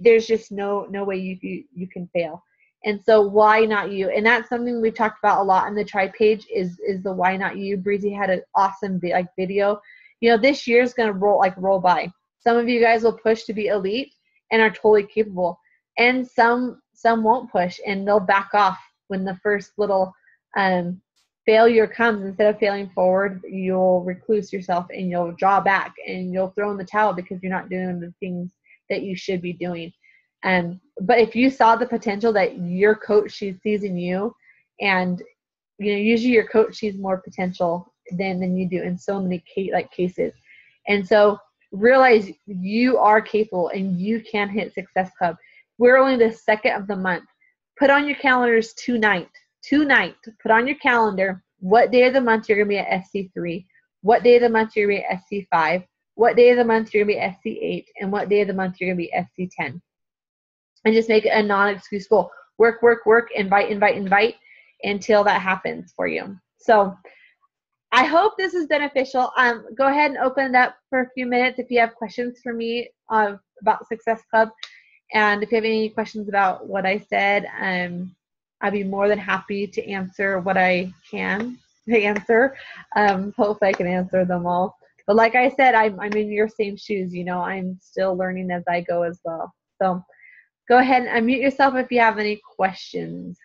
there's just no way you can fail. And so why not you? And that's something we've talked about a lot on the Tribe page is the why not you. Breezy had an awesome video. You know, this year is going to roll by. Some of you guys will push to be elite and are totally capable. And some won't push and they'll back off when the first little failure comes. Instead of failing forward, you'll recluse yourself and you'll draw back and you'll throw in the towel because you're not doing the things that you should be doing. But if you saw the potential that your coach sees in you, and you know, usually your coach sees more potential than you do in so many cases. And so realize you are capable and you can hit Success Club. We're only the 2nd of the month. Put on your calendars tonight, put on your calendar what day of the month you're going to be at SC3, what day of the month you're going to be at SC5, what day of the month you're going to be SC8, and what day of the month you're going to be SC10. And just make it a non-excuse goal. Work, invite until that happens for you. So I hope this is beneficial. Go ahead and open it up for a few minutes if you have questions for me about Success Club. And if you have any questions about what I said, I'd be more than happy to answer what I can answer. Hopefully I can answer them all. But like I said, I'm in your same shoes. You know, I'm still learning as I go as well. So go ahead and unmute yourself if you have any questions.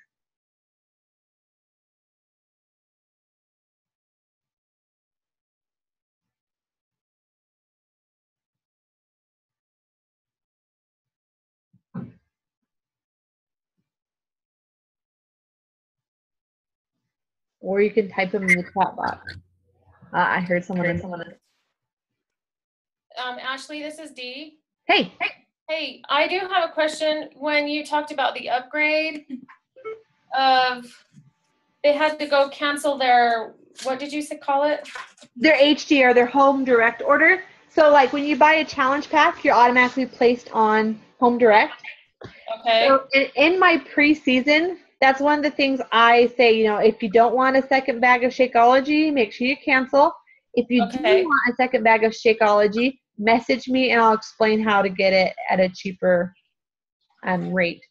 or you can type them in the chat box. I heard someone. Ashley, this is Dee. Hey. Hey, I do have a question. When you talked about the upgrade of, they had to go cancel their, what did you call it? Their HD or their home direct order. So like when you buy a challenge pack, you're automatically placed on home direct. Okay. So in my preseason, that's one of the things I say, if you don't want a second bag of Shakeology, make sure you cancel. If you do want a second bag of Shakeology, message me and I'll explain how to get it at a cheaper rate.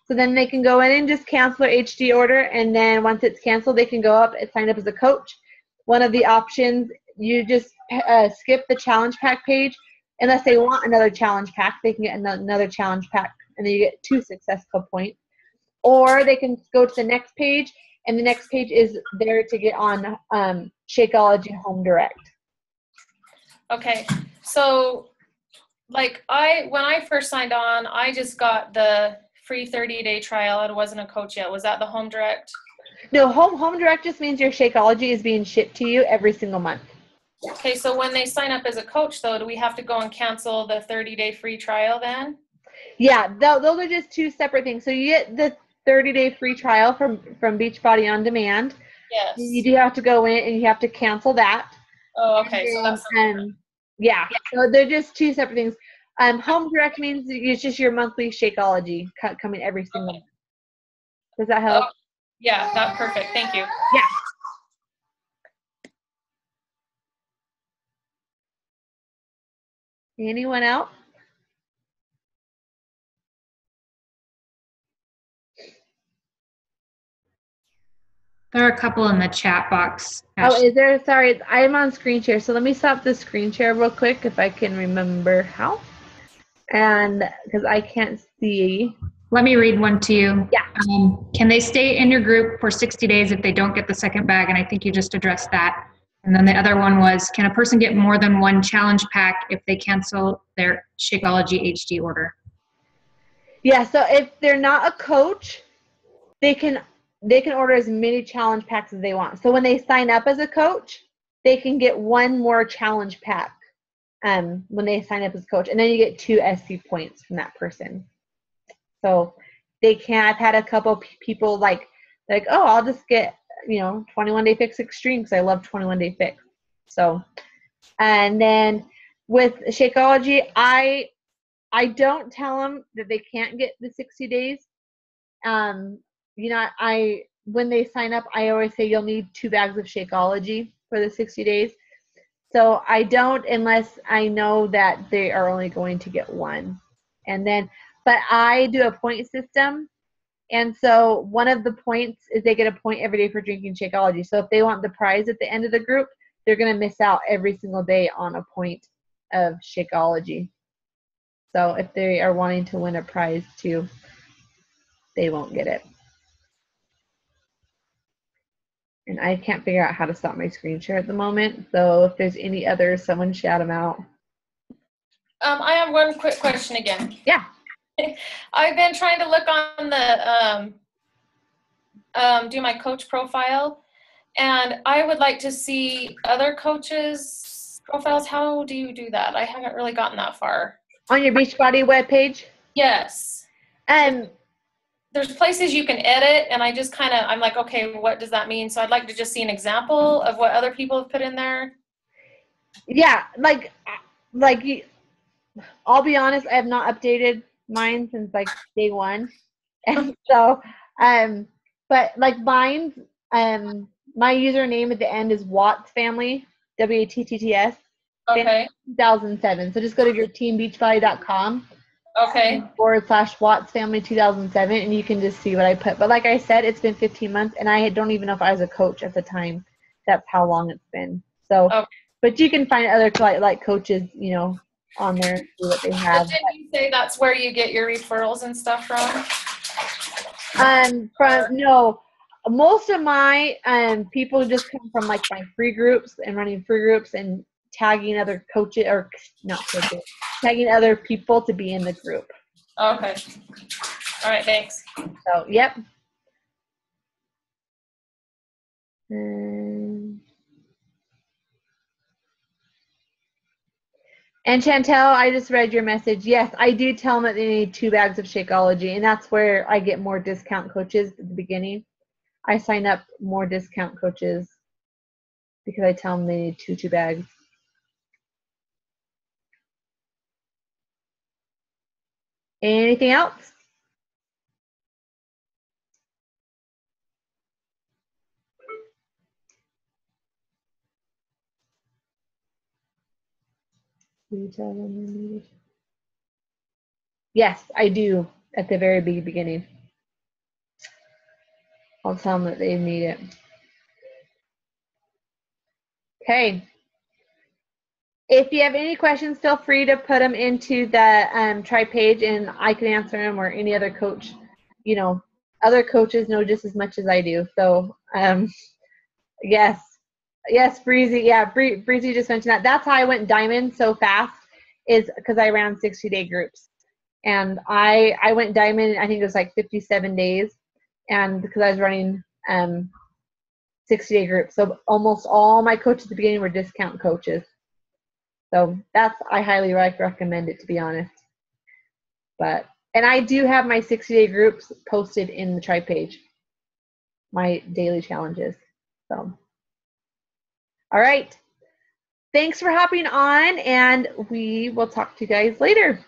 So then they can go in and just cancel their HD order, and then once it's canceled, they can go up and sign up as a coach. One of the options, you just skip the challenge pack page. Unless they want another challenge pack, they can get another challenge pack, and then you get 2 Success Club points. Or they can go to the next page, and the next page is there to get on Shakeology Home Direct. Okay, so like when I first signed on, I just got the free 30-day trial. I wasn't a coach yet. Was that the Home Direct? No, home direct just means your Shakeology is being shipped to you every single month. Okay, so when they sign up as a coach, though, do we have to go and cancel the 30-day free trial then? Yeah, those are just 2 separate things. So you get the 30-day free trial from Beachbody On Demand. Yes. You do have to go in and you have to cancel that. Oh, okay. So that's yeah. So they're just 2 separate things. Home direct means it's just your monthly Shakeology coming every single month. Does that help? Oh, yeah, that's perfect. Thank you. Yeah. Anyone else? There are a couple in the chat box. Oh, is there? Sorry, I'm on screen share. So let me stop the screen share real quick if I can remember how. And because I can't see. Let me read one to you. Yeah. Can they stay in your group for 60 days if they don't get the second bag? And I think you just addressed that. And then the other one was, can a person get more than 1 challenge pack if they cancel their Shakeology HD order? Yeah, so if they're not a coach, they can order as many challenge packs as they want. So when they sign up as a coach, they can get 1 more challenge pack when they sign up as a coach. And then you get 2 SC points from that person. So they can. I've had a couple people like, oh, I'll just get 21 Day Fix Extreme because I love 21 Day Fix. So, and then with Shakeology, I don't tell them that they can't get the 60 days. When they sign up, I always say you'll need 2 bags of Shakeology for the 60 days. So I don't unless I know that they are only going to get 1. And then, but I do a point system. And so one of the points is they get a point every day for drinking Shakeology. So if they want the prize at the end of the group, they're going to miss out every single day on a point of Shakeology. So if they are wanting to win a prize too, they won't get it. And I can't figure out how to stop my screen share at the moment. So if there's any others, someone shout them out. I have one quick question again. Yeah. I've been trying to look on the do my coach profile, and I would like to see other coaches' profiles. How do you do that? I haven't really gotten that far. On your Beachbody webpage? Yes. There's places you can edit, and I just I'm like, okay, what does that mean? So I'd like to just see an example of what other people have put in there. Yeah, like I'll be honest, I have not updated mine since day 1. And so, but mine, my username at the end is Watts Family, WATTTS. Okay. 2007. So just go to your teambeachbody.com. Okay. /Watts Family 2007, and you can just see what I put. But like I said, it's been 15 months, and I don't even know if I was a coach at the time. That's how long it's been. So, okay. But you can find other like coaches, on there, see what they have. But didn't you say that's where you get your referrals and stuff from? No, most of my people just come from my free groups and running free groups and tagging other coaches or not coaches, tagging other people to be in the group. Okay. All right. Thanks. So, yep. And Chantel, I just read your message. Yes, I do tell them that they need 2 bags of Shakeology, and that's where I get more discount coaches at the beginning. I sign up more discount coaches because I tell them they need 2 bags. Anything else? Yes, I do at the very beginning. I'll tell them that they need it. Okay. If you have any questions, feel free to put them into the Tri page, and I can answer them, or any other coach. You know, other coaches know just as much as I do. So, yes, Breezy. Yeah, Breezy just mentioned that. That's how I went diamond so fast, is because I ran 60-day groups, and I went diamond. I think it was like 57 days, and because I was running 60-day groups, so almost all my coaches at the beginning were discount coaches. So I highly recommend it, to be honest. And I do have my 60-day groups posted in the Tri page, my daily challenges. So, all right. Thanks for hopping on, and we will talk to you guys later.